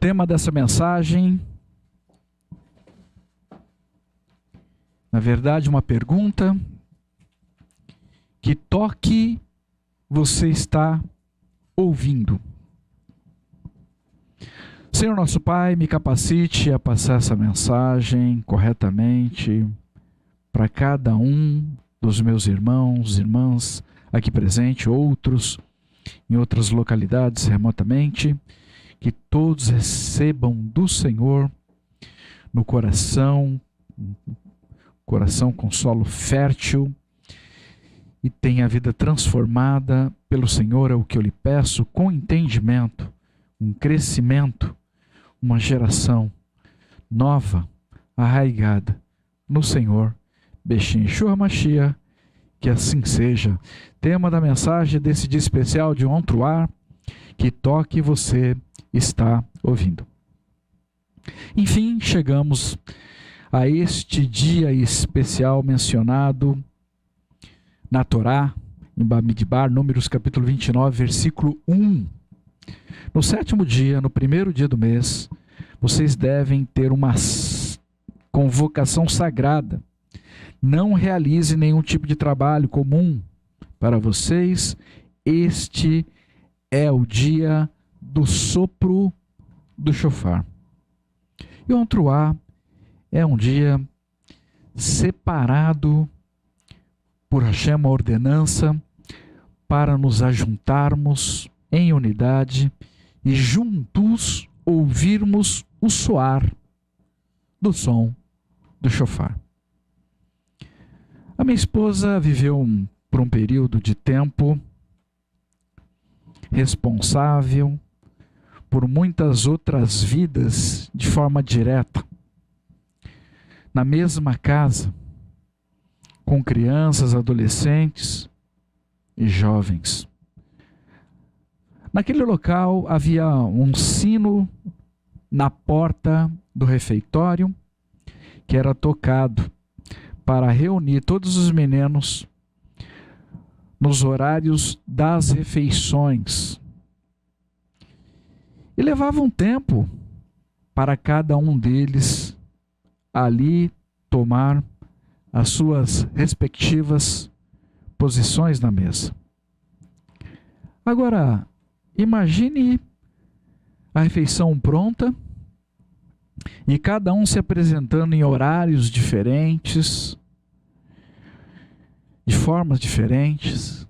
tema dessa mensagem, na verdade, uma pergunta: que toque você está ouvindo? Senhor nosso Pai, me capacite a passar essa mensagem corretamente para cada um dos meus irmãos, irmãs aqui presentes, outros em outras localidades remotamente, que todos recebam do Senhor no coração com solo fértil, e tenha a vida transformada pelo Senhor. É o que eu lhe peço, com entendimento, um crescimento, uma geração nova, arraigada no Senhor. Bexim Yeshua Mashiach, que assim seja. Tema da mensagem desse dia especial de Yom Teruah: que toque você está ouvindo. Enfim, chegamos a este dia especial mencionado na Torá, em Bamidbar, Números capítulo 29, versículo 1. No sétimo dia, no primeiro dia do mês, vocês devem ter uma convocação sagrada. Não realize nenhum tipo de trabalho comum para vocês. Este é o dia do sopro do shofar. Yom Teruah é um dia separado por Hashem, uma ordenança para nos ajuntarmos em unidade e juntos ouvirmos o soar do som do shofar. A minha esposa viveu por um período de tempo responsável por muitas outras vidas de forma direta, na mesma casa, com crianças, adolescentes e jovens. Naquele local havia um sino na porta do refeitório que era tocado para reunir todos os meninos nos horários das refeições. E levava um tempo para cada um deles ali tomar as suas respectivas posições na mesa. Agora, imagine a refeição pronta e cada um se apresentando em horários diferentes, de formas diferentes.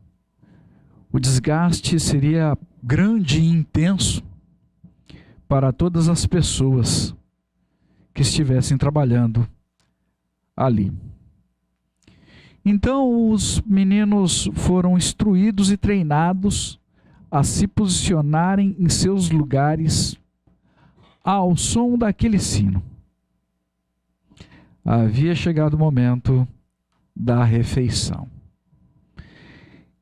O desgaste seria grande e intenso para todas as pessoas que estivessem trabalhando ali. Então os meninos foram instruídos e treinados a se posicionarem em seus lugares ao som daquele sino. Havia chegado o momento da refeição.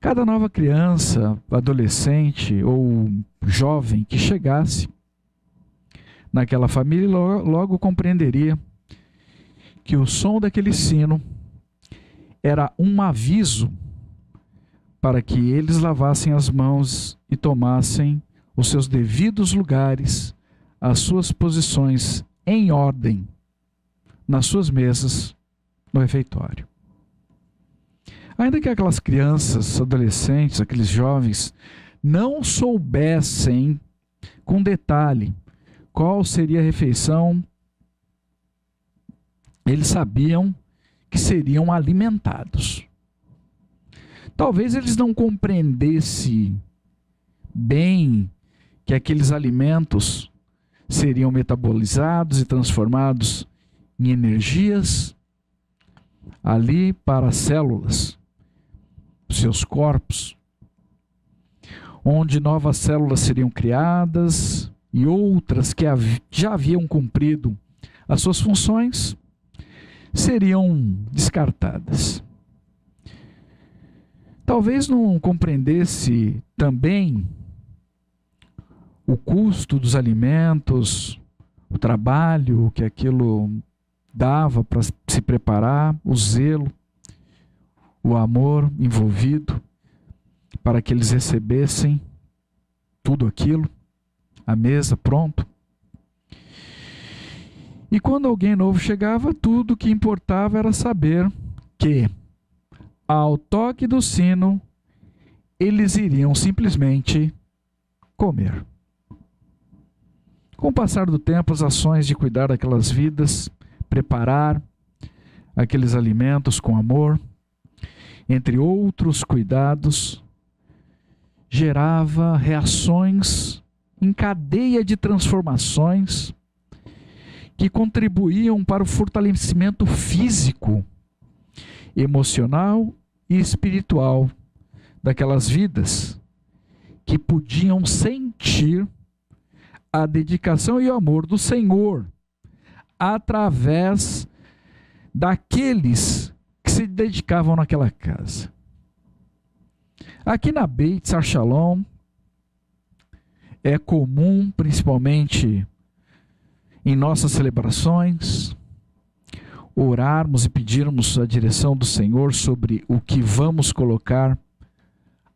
Cada nova criança, adolescente ou jovem que chegasse naquela família logo compreenderia que o som daquele sino era um aviso para que eles lavassem as mãos e tomassem os seus devidos lugares, as suas posições em ordem nas suas mesas no refeitório. Ainda que aquelas crianças, adolescentes, aqueles jovens não soubessem com detalhe qual seria a refeição, eles sabiam que seriam alimentados. Talvez eles não compreendessem bem que aqueles alimentos seriam metabolizados e transformados em energias ali para as células, seus corpos, onde novas células seriam criadas e outras que já haviam cumprido as suas funções seriam descartadas. Talvez não compreendesse também o custo dos alimentos, o trabalho que aquilo dava para se preparar, o zelo, o amor envolvido para que eles recebessem tudo aquilo, a mesa pronto. E quando alguém novo chegava, tudo que importava era saber que, ao toque do sino, eles iriam simplesmente comer. Com o passar do tempo, as ações de cuidar daquelas vidas, preparar aqueles alimentos com amor, entre outros cuidados, gerava reações em cadeia de transformações que contribuíam para o fortalecimento físico, emocional e espiritual daquelas vidas que podiam sentir a dedicação e o amor do Senhor através daqueles que se dedicavam naquela casa. Aqui na Beit Shalom é comum, principalmente em nossas celebrações, orarmos e pedirmos a direção do Senhor sobre o que vamos colocar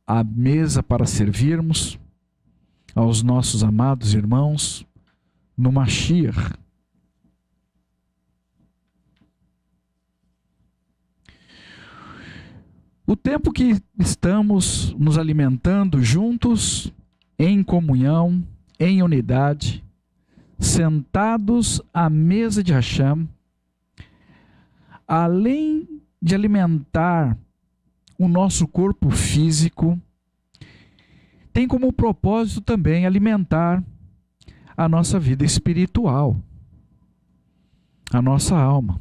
à mesa para servirmos aos nossos amados irmãos no Mashiach. O tempo que estamos nos alimentando juntos, em comunhão, em unidade, sentados à mesa de Hashem, além de alimentar o nosso corpo físico, tem como propósito também alimentar a nossa vida espiritual, a nossa alma.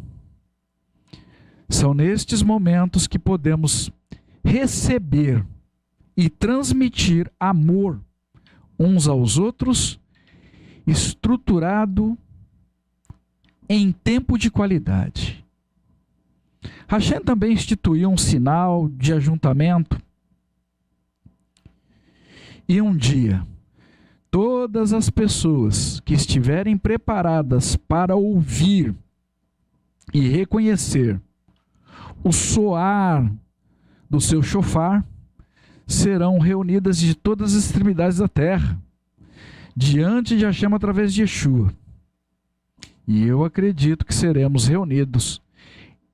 São nestes momentos que podemos receber e transmitir amor uns aos outros, estruturado em tempo de qualidade. Hashem também instituiu um sinal de ajuntamento. E um dia, todas as pessoas que estiverem preparadas para ouvir e reconhecer o soar do seu shofar, serão reunidas de todas as extremidades da terra, diante de Hashem através de Yeshua. E eu acredito que seremos reunidos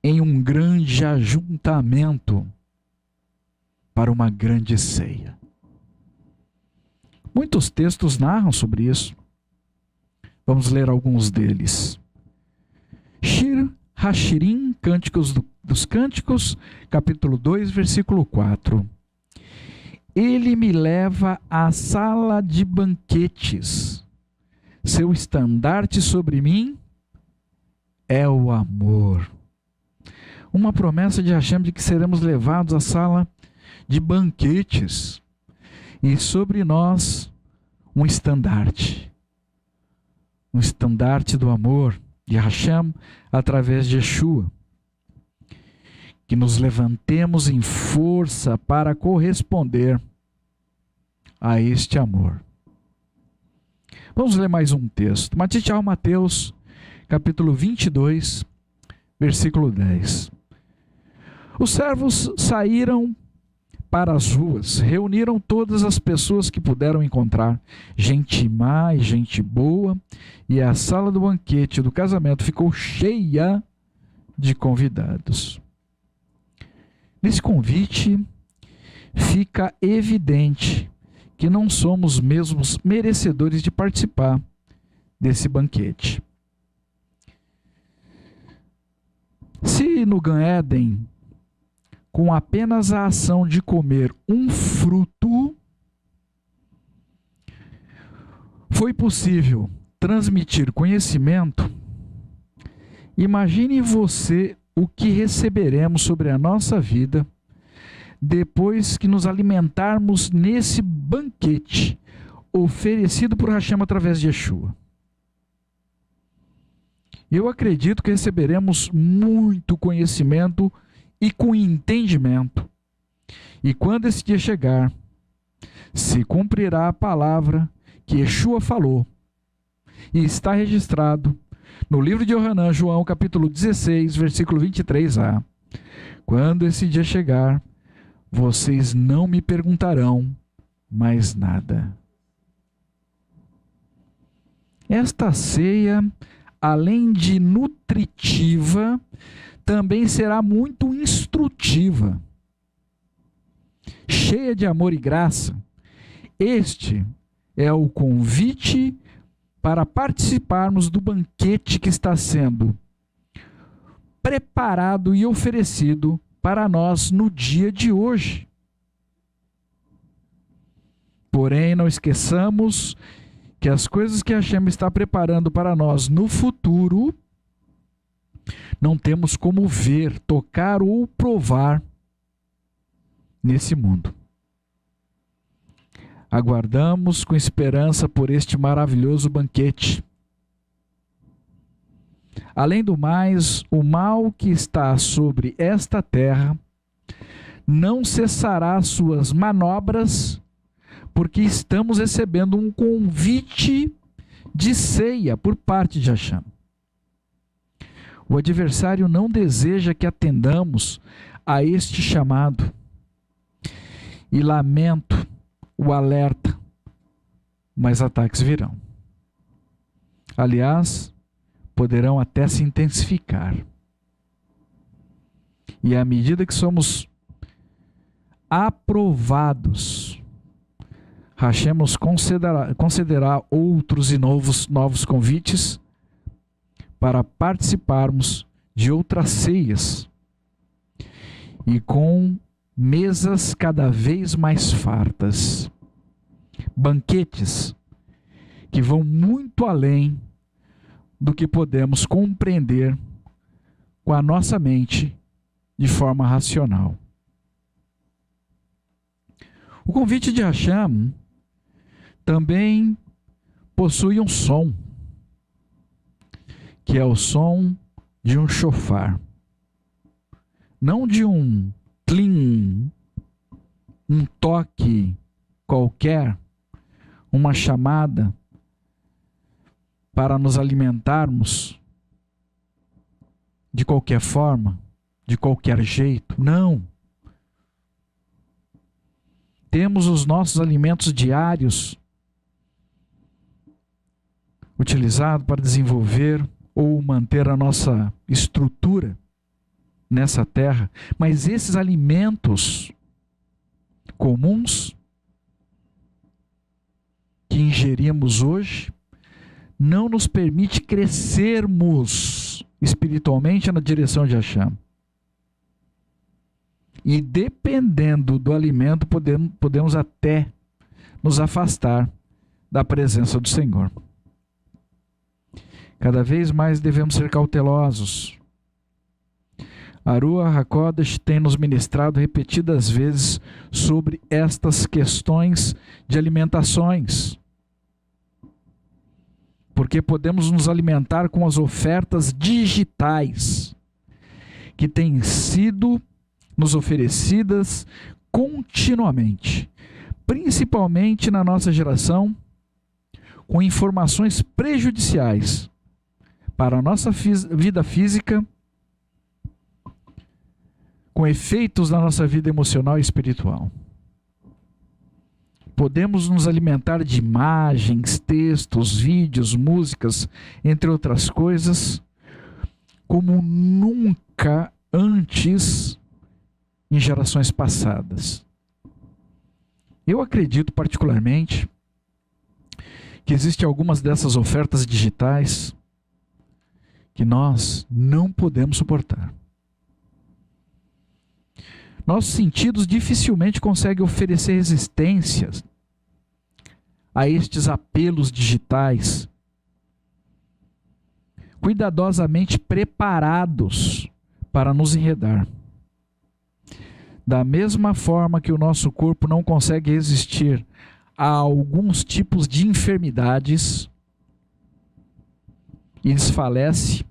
em um grande ajuntamento para uma grande ceia. Muitos textos narram sobre isso. Vamos ler alguns deles. Shir Hashirim, Cânticos dos Cânticos, capítulo 2, versículo 4. Ele me leva à sala de banquetes. Seu estandarte sobre mim é o amor. Uma promessa de Hashem de que seremos levados à sala de banquetes. E sobre nós, um estandarte do amor de Hashem através de Yeshua. Que nos levantemos em força para corresponder a este amor. Vamos ler mais um texto. Mateus, capítulo 22, versículo 10. Os servos saíram para as ruas, reuniram todas as pessoas que puderam encontrar, gente má e gente boa, e a sala do banquete do casamento ficou cheia de convidados. Nesse convite, fica evidente que não somos mesmos merecedores de participar desse banquete. Se no Gan Éden, com apenas a ação de comer um fruto, foi possível transmitir conhecimento, imagine você o que receberemos sobre a nossa vida depois que nos alimentarmos nesse banquete oferecido por Hashem através de Yeshua. Eu acredito que receberemos muito conhecimento e com entendimento. E quando esse dia chegar, se cumprirá a palavra que Yeshua falou, e está registrado no livro de Yohanan, João, capítulo 16, versículo 23a. Quando esse dia chegar, vocês não me perguntarão mais nada. Esta ceia além de nutritiva, também será muito instrutiva, cheia de amor e graça. Este é o convite para participarmos do banquete que está sendo preparado e oferecido para nós no dia de hoje. Porém, não esqueçamos que as coisas que Hashem está preparando para nós no futuro, não temos como ver, tocar ou provar nesse mundo. Aguardamos com esperança por este maravilhoso banquete. Além do mais, o mal que está sobre esta terra não cessará suas manobras, porque estamos recebendo um convite de ceia por parte de Hashem. O adversário não deseja que atendamos a este chamado. E lamento o alerta, mas ataques virão. Aliás, poderão até se intensificar. E à medida que somos aprovados, Hashem nos concederá outros e novos convites para participarmos de outras ceias e com mesas cada vez mais fartas, banquetes que vão muito além do que podemos compreender com a nossa mente de forma racional. O convite de Hashem também possui um som, que é o som de um shofar, não de um tlim, um toque qualquer, uma chamada para nos alimentarmos de qualquer forma, de qualquer jeito. Não. Temos os nossos alimentos diários utilizados para desenvolver ou manter a nossa estrutura nessa terra, mas esses alimentos comuns que ingerimos hoje não nos permite crescermos espiritualmente na direção de Hashem. E dependendo do alimento, podemos até nos afastar da presença do Senhor. Cada vez mais devemos ser cautelosos. A Ruach HaKodesh tem nos ministrado repetidas vezes sobre estas questões de alimentações. Porque podemos nos alimentar com as ofertas digitais que têm sido nos oferecidas continuamente, principalmente na nossa geração, com informações prejudiciais para a nossa vida física, com efeitos na nossa vida emocional e espiritual. Podemos nos alimentar de imagens, textos, vídeos, músicas, entre outras coisas, como nunca antes em gerações passadas. Eu acredito particularmente que existem algumas dessas ofertas digitais que nós não podemos suportar. Nossos sentidos dificilmente conseguem oferecer resistências a estes apelos digitais, cuidadosamente preparados para nos enredar. Da mesma forma que o nosso corpo não consegue resistir a alguns tipos de enfermidades e desfalece,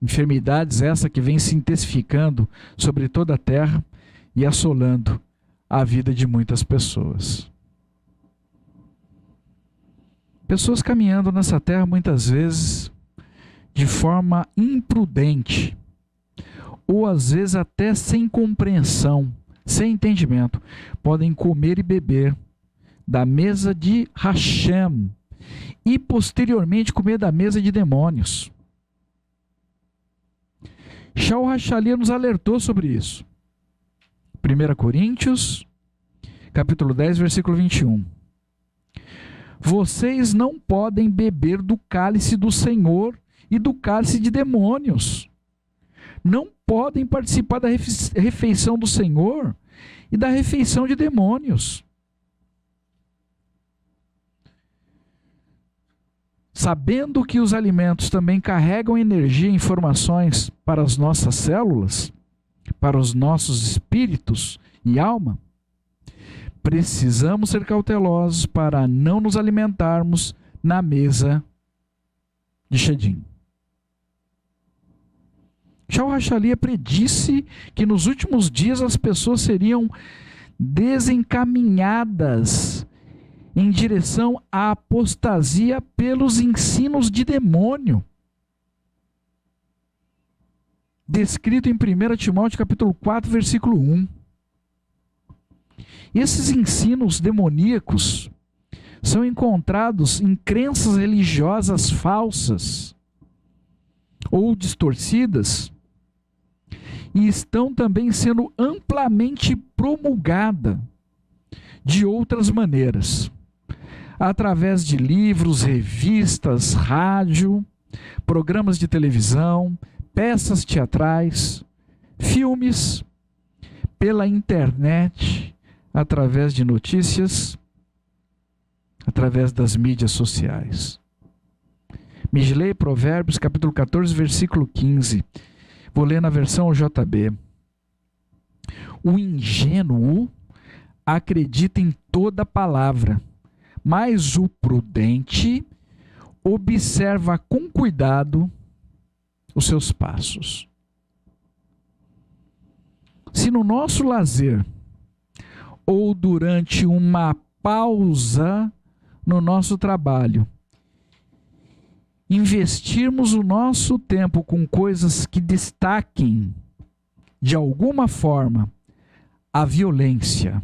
enfermidades essa que vem se intensificando sobre toda a terra e assolando a vida de muitas pessoas. Pessoas caminhando nessa terra muitas vezes de forma imprudente, ou às vezes até sem compreensão, sem entendimento, podem comer e beber da mesa de Hashem e posteriormente comer da mesa de demônios. Shaul Hachalia nos alertou sobre isso. 1 Coríntios, capítulo 10, versículo 21. Vocês não podem beber do cálice do Senhor e do cálice de demônios. Não podem participar da refeição do Senhor e da refeição de demônios. Sabendo que os alimentos também carregam energia e informações para as nossas células, para os nossos espíritos e alma, precisamos ser cautelosos para não nos alimentarmos na mesa de Shedim. Shaul Hachalia predisse que nos últimos dias as pessoas seriam desencaminhadas em direção à apostasia pelos ensinos de demônio. Descrito em 1 Timóteo capítulo 4, versículo 1. Esses ensinos demoníacos são encontrados em crenças religiosas falsas ou distorcidas e estão também sendo amplamente promulgadas de outras maneiras, através de livros, revistas, rádio, programas de televisão, peças teatrais, filmes, pela internet, através de notícias, através das mídias sociais. Misley, Provérbios, capítulo 14, versículo 15. Vou ler na versão JB. O ingênuo acredita em toda palavra, mas o prudente observa com cuidado os seus passos. Se no nosso lazer ou durante uma pausa no nosso trabalho investirmos o nosso tempo com coisas que destaquem de alguma forma a violência,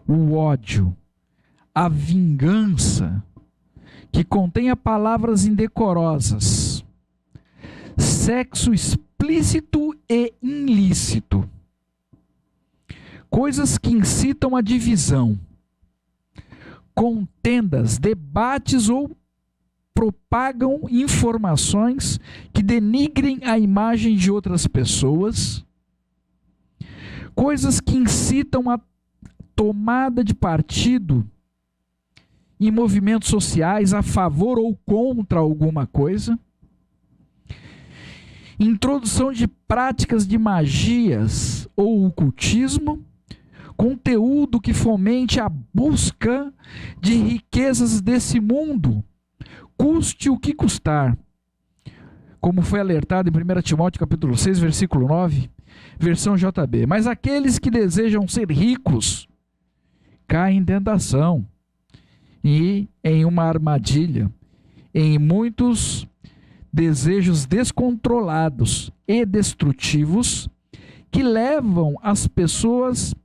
o ódio, a vingança, que contenha palavras indecorosas, sexo explícito e ilícito, coisas que incitam a divisão, contendas, debates ou propagam informações que denigrem a imagem de outras pessoas, coisas que incitam a tomada de partido em movimentos sociais a favor ou contra alguma coisa, introdução de práticas de magias ou ocultismo, conteúdo que fomente a busca de riquezas desse mundo, custe o que custar, como foi alertado em 1 Timóteo capítulo 6, versículo 9, versão JB. Mas aqueles que desejam ser ricos caem em tentação e em uma armadilha, em muitos desejos descontrolados e destrutivos que levam as pessoas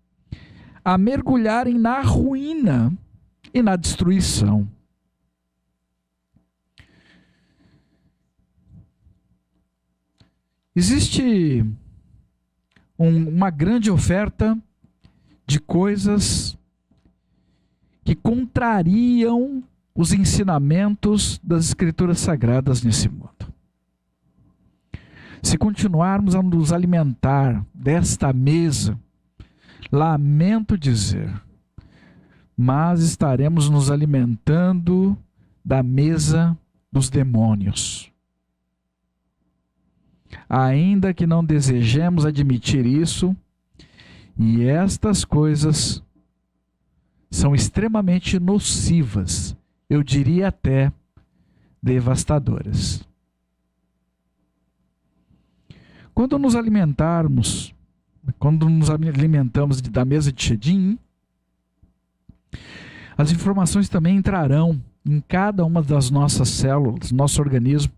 a mergulharem na ruína e na destruição. Existe uma grande oferta de coisas que contrariam os ensinamentos das Escrituras Sagradas nesse mundo. Se continuarmos a nos alimentar desta mesa, lamento dizer, mas estaremos nos alimentando da mesa dos demônios. Ainda que não desejemos admitir isso, e estas coisas são extremamente nocivas, eu diria até devastadoras. Quando nos alimentamos da mesa de Shedim, as informações também entrarão em cada uma das nossas células, nosso organismo,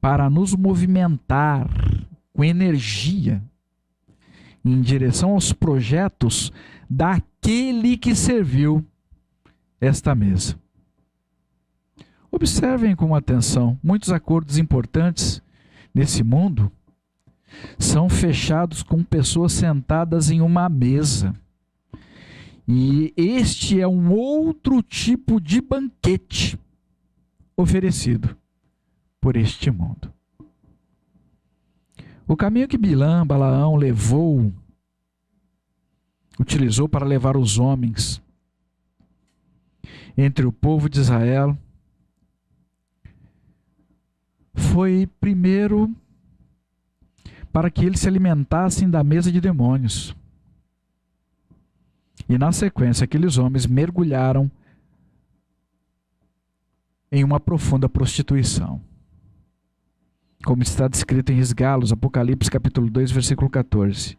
para nos movimentar com energia em direção aos projetos daquele que serviu esta mesa. Observem com atenção, muitos acordos importantes nesse mundo são fechados com pessoas sentadas em uma mesa. E este é um outro tipo de banquete oferecido por este mundo. O caminho que Balaão utilizou para levar os homens entre o povo de Israel, foi primeiro para que eles se alimentassem da mesa de demônios. E na sequência, aqueles homens mergulharam em uma profunda prostituição. Como está descrito em Esgalos, Apocalipse capítulo 2, versículo 14.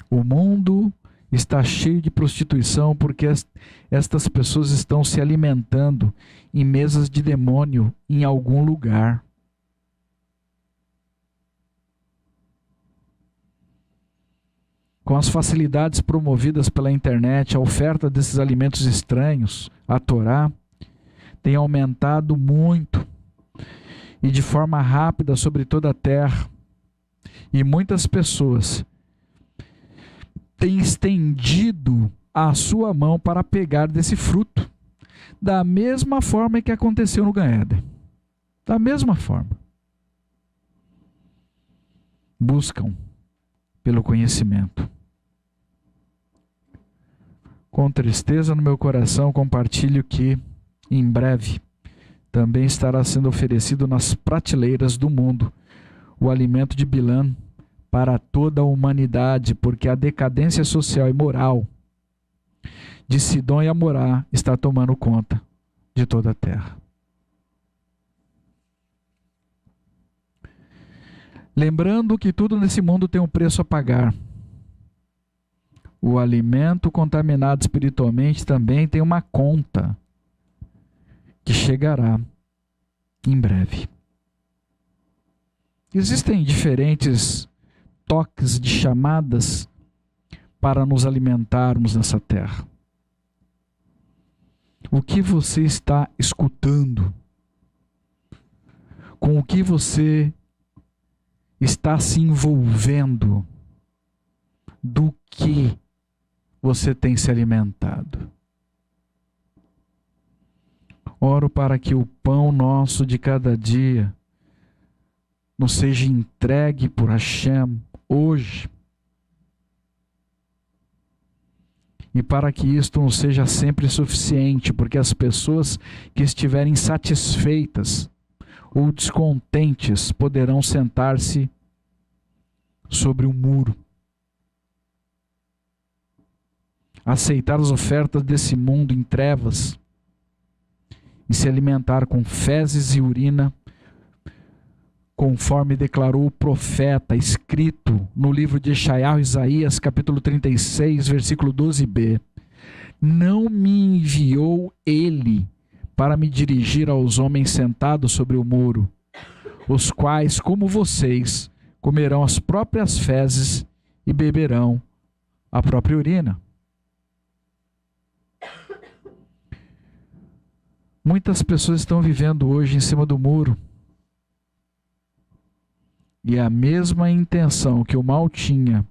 O mundo está cheio de prostituição porque estas pessoas estão se alimentando em mesas de demônio em algum lugar. Com as facilidades promovidas pela internet, a oferta desses alimentos estranhos, a Torá, tem aumentado muito e de forma rápida sobre toda a terra. E muitas pessoas têm estendido a sua mão para pegar desse fruto, da mesma forma que aconteceu no Gan Éden. Da mesma forma. Buscam pelo conhecimento. Com tristeza no meu coração, compartilho que, em breve, também estará sendo oferecido nas prateleiras do mundo o alimento de Bilã para toda a humanidade, porque a decadência social e moral de Sidom e Amorá está tomando conta de toda a terra. Lembrando que tudo nesse mundo tem um preço a pagar. O alimento contaminado espiritualmente também tem uma conta que chegará em breve. Existem diferentes toques de chamadas para nos alimentarmos nessa terra. O que você está escutando? Com o que você está se envolvendo? Do que você tem se alimentado? Oro para que o pão nosso de cada dia nos seja entregue por Hashem hoje. E para que isto não seja sempre suficiente, porque as pessoas que estiverem satisfeitas ou descontentes poderão sentar-se sobre um muro, aceitar as ofertas desse mundo em trevas e se alimentar com fezes e urina, conforme declarou o profeta, escrito no livro de Isaías, capítulo 36, versículo 12b. Não me enviou ele para me dirigir aos homens sentados sobre o muro, os quais, como vocês, comerão as próprias fezes e beberão a própria urina. Muitas pessoas estão vivendo hoje em cima do muro. E a mesma intenção que o mal tinha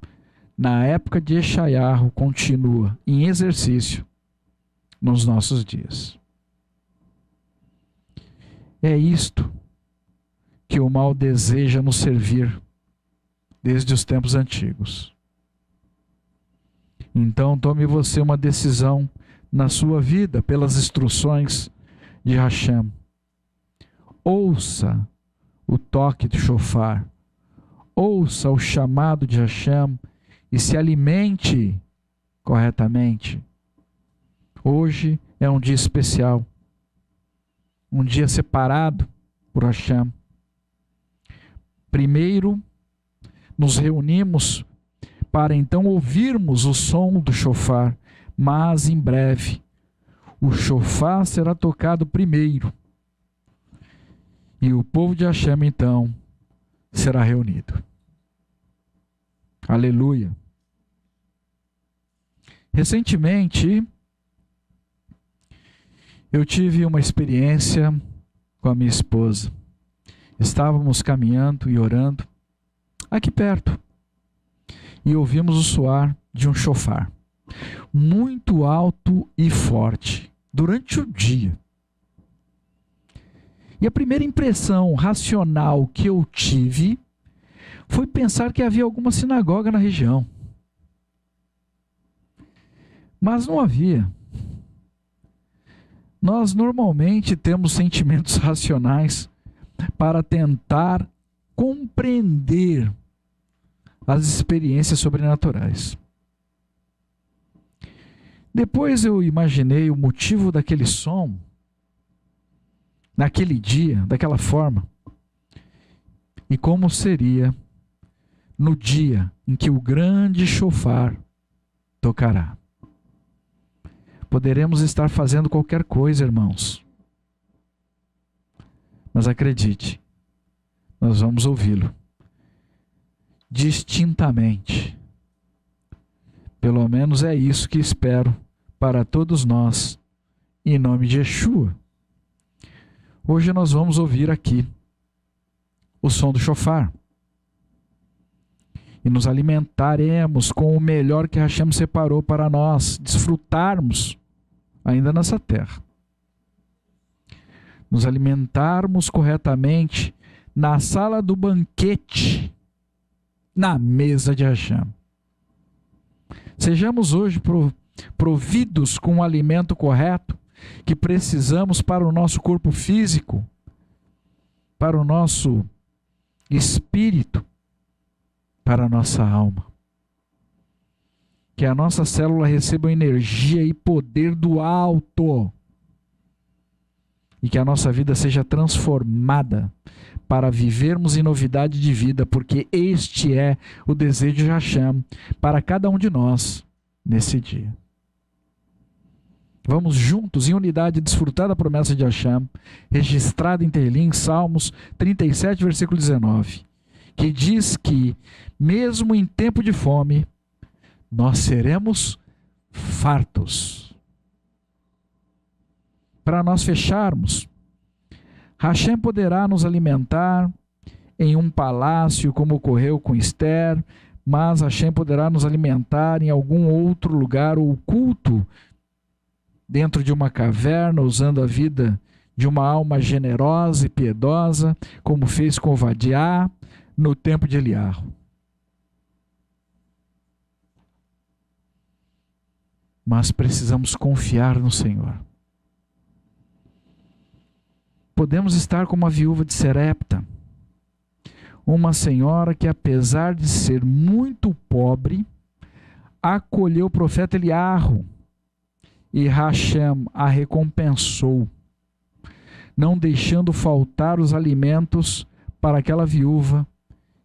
na época de Eshaiarro continua em exercício nos nossos dias. É isto que o mal deseja nos servir desde os tempos antigos. Então tome você uma decisão na sua vida pelas instruções de Hashem. Ouça o toque do shofar. Ouça o chamado de Hashem e se alimente corretamente. Hoje é um dia especial. Um dia separado por Hashem. Primeiro, nos reunimos para então ouvirmos o som do shofar, mas em breve o shofar será tocado primeiro e o povo de Hashem então será reunido. Aleluia. Recentemente Eu tive uma experiência com a minha esposa. Estávamos caminhando e orando aqui perto e ouvimos o soar de um chofar muito alto e forte durante o dia. E a primeira impressão racional que eu tive foi pensar que havia alguma sinagoga na região. Mas não havia. Nós normalmente temos sentimentos racionais para tentar compreender as experiências sobrenaturais. Depois eu imaginei o motivo daquele som, naquele dia, daquela forma, e como seria no dia em que o grande chofar tocará. Poderemos estar fazendo qualquer coisa, irmãos, mas acredite, nós vamos ouvi-lo distintamente. Pelo menos é isso que espero para todos nós, em nome de Yeshua. Hoje nós vamos ouvir aqui o som do chofar e nos alimentaremos com o melhor que Hashem separou para nós desfrutarmos ainda nessa terra. Nos alimentarmos corretamente na sala do banquete, na mesa de Hashem. Sejamos hoje providos com o alimento correto que precisamos para o nosso corpo físico, para o nosso espírito, para a nossa alma. Que a nossa célula receba energia e poder do alto. E que a nossa vida seja transformada para vivermos em novidade de vida, porque este é o desejo de Hashem para cada um de nós nesse dia. Vamos juntos, em unidade, desfrutar da promessa de Hashem, registrada em Tehillim, Salmos 37, versículo 19, que diz que, mesmo em tempo de fome, nós seremos fartos. Para nós fecharmos, Hashem poderá nos alimentar em um palácio, como ocorreu com Esther, mas Hashem poderá nos alimentar em algum outro lugar oculto, dentro de uma caverna, usando a vida de uma alma generosa e piedosa, como fez com Ovadiá no tempo de Eliarro. Mas precisamos confiar no Senhor. Podemos estar como a viúva de Serepta, uma senhora que, apesar de ser muito pobre, acolheu o profeta Eliarro, e Hashem a recompensou, não deixando faltar os alimentos para aquela viúva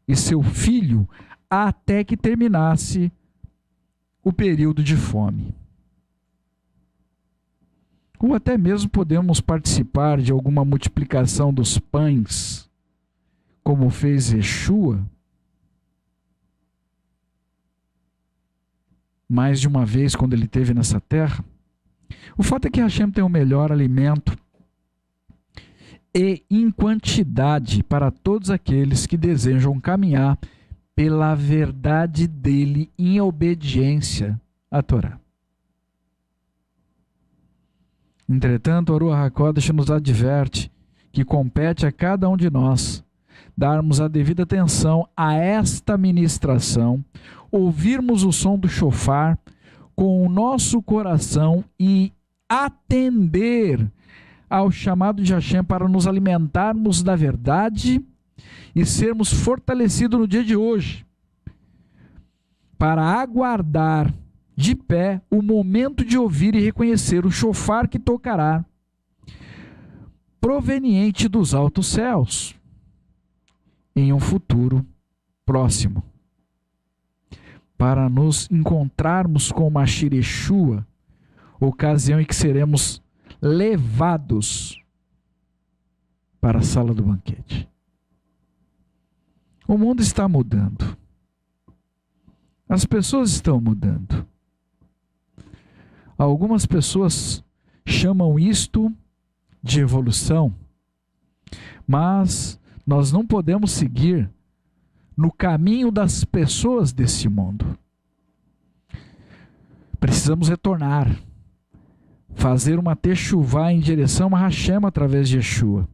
e seu filho, até que terminasse o período de fome. Ou até mesmo podemos participar de alguma multiplicação dos pães, como fez Yeshua, mais de uma vez quando ele esteve nessa terra. O fato é que Hashem tem o melhor alimento e em quantidade para todos aqueles que desejam caminhar pela verdade dele em obediência à Torá. Entretanto, o Aruch HaKodesh nos adverte que compete a cada um de nós darmos a devida atenção a esta ministração, ouvirmos o som do shofar com o nosso coração e atender ao chamado de Hashem para nos alimentarmos da verdade e sermos fortalecidos no dia de hoje, para aguardar de pé o momento de ouvir e reconhecer o shofar que tocará, proveniente dos altos céus, em um futuro próximo, para nos encontrarmos com Mashiach Yeshua, ocasião em que seremos levados para a sala do banquete. O mundo está mudando. As pessoas estão mudando. Algumas pessoas chamam isto de evolução, mas nós não podemos seguir no caminho das pessoas desse mundo. Precisamos retornar, fazer uma techuvá em direção a Hashem através de Yeshua.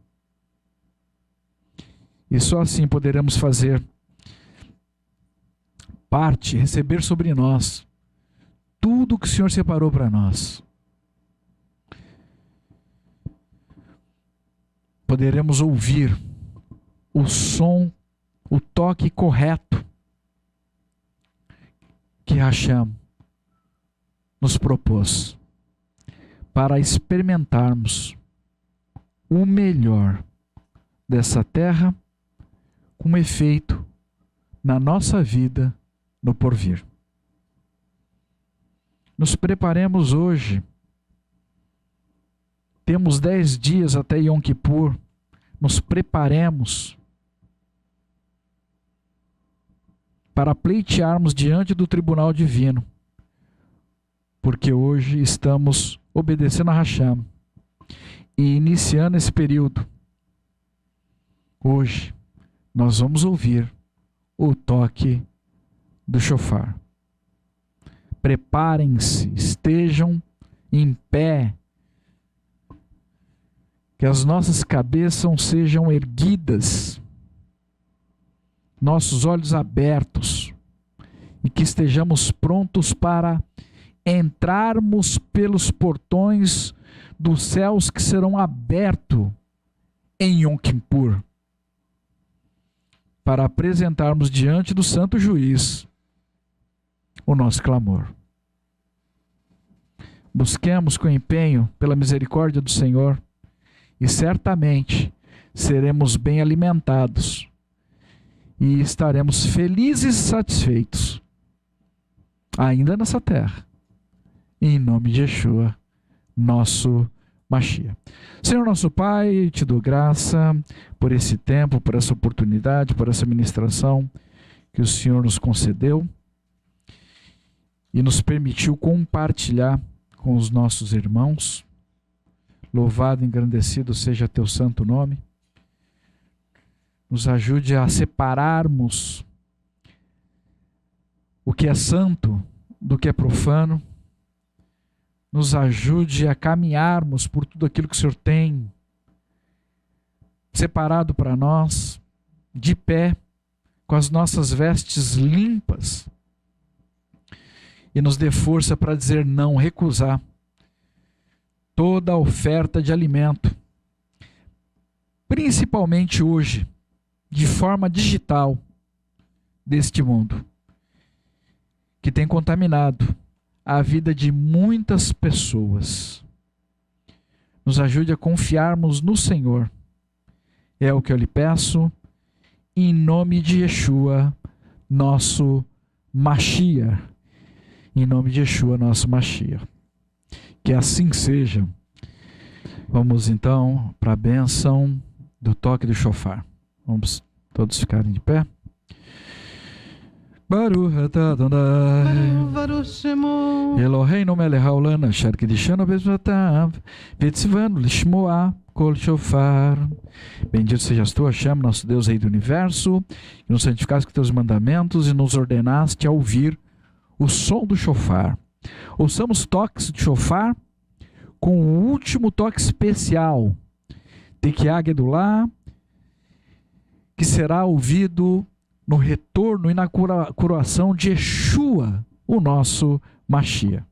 E só assim poderemos fazer parte, receber sobre nós tudo que o Senhor separou para nós. Poderemos ouvir o som, o toque correto que Hashem nos propôs para experimentarmos o melhor dessa terra com efeito na nossa vida no porvir. Nos preparemos hoje. Temos 10 dias até Yom Kippur. Nos preparemos para pleitearmos diante do tribunal divino, porque hoje estamos obedecendo a Hashem e iniciando esse período. Hoje nós vamos ouvir o toque do shofar. Preparem-se, estejam em pé, que as nossas cabeças sejam erguidas, nossos olhos abertos, e que estejamos prontos para entrarmos pelos portões dos céus que serão abertos em Yom Kippur, para apresentarmos diante do Santo Juiz o nosso clamor. Busquemos com empenho pela misericórdia do Senhor e certamente seremos bem alimentados e estaremos felizes e satisfeitos ainda nessa terra, em nome de Yeshua, nosso Mashiach. Senhor nosso Pai, te dou graça por esse tempo, por essa oportunidade, por essa ministração que o Senhor nos concedeu e nos permitiu compartilhar com os nossos irmãos. Louvado e engrandecido seja teu santo nome. Nos ajude a separarmos o que é santo do que é profano. Nos ajude a caminharmos por tudo aquilo que o Senhor tem separado para nós, de pé, com as nossas vestes limpas. E nos dê força para dizer não, recusar toda a oferta de alimento, principalmente hoje, de forma digital, deste mundo, que tem contaminado a vida de muitas pessoas. Nos ajude a confiarmos no Senhor. É o que eu lhe peço, em nome de Yeshua, nosso Mashiach. Em nome de Yeshua, nosso Mashiach. Que assim seja. Vamos então para a bênção do toque do shofar. Vamos todos ficarem de pé. Baruch atah Adonai Eloheinu melech haolam asher kiddushanu b'mitzvotav v'tzivanu lishmoa kol shofar. Bendito sejas tu, Hashem, nosso Deus, Rei do Universo, que nos santificaste com teus mandamentos e nos ordenaste a ouvir o som do shofar. Ouçamos toques de shofar com o último toque especial, Tekiah Gedulá, que será ouvido no retorno e na coroação de Yeshua, o nosso Mashiach.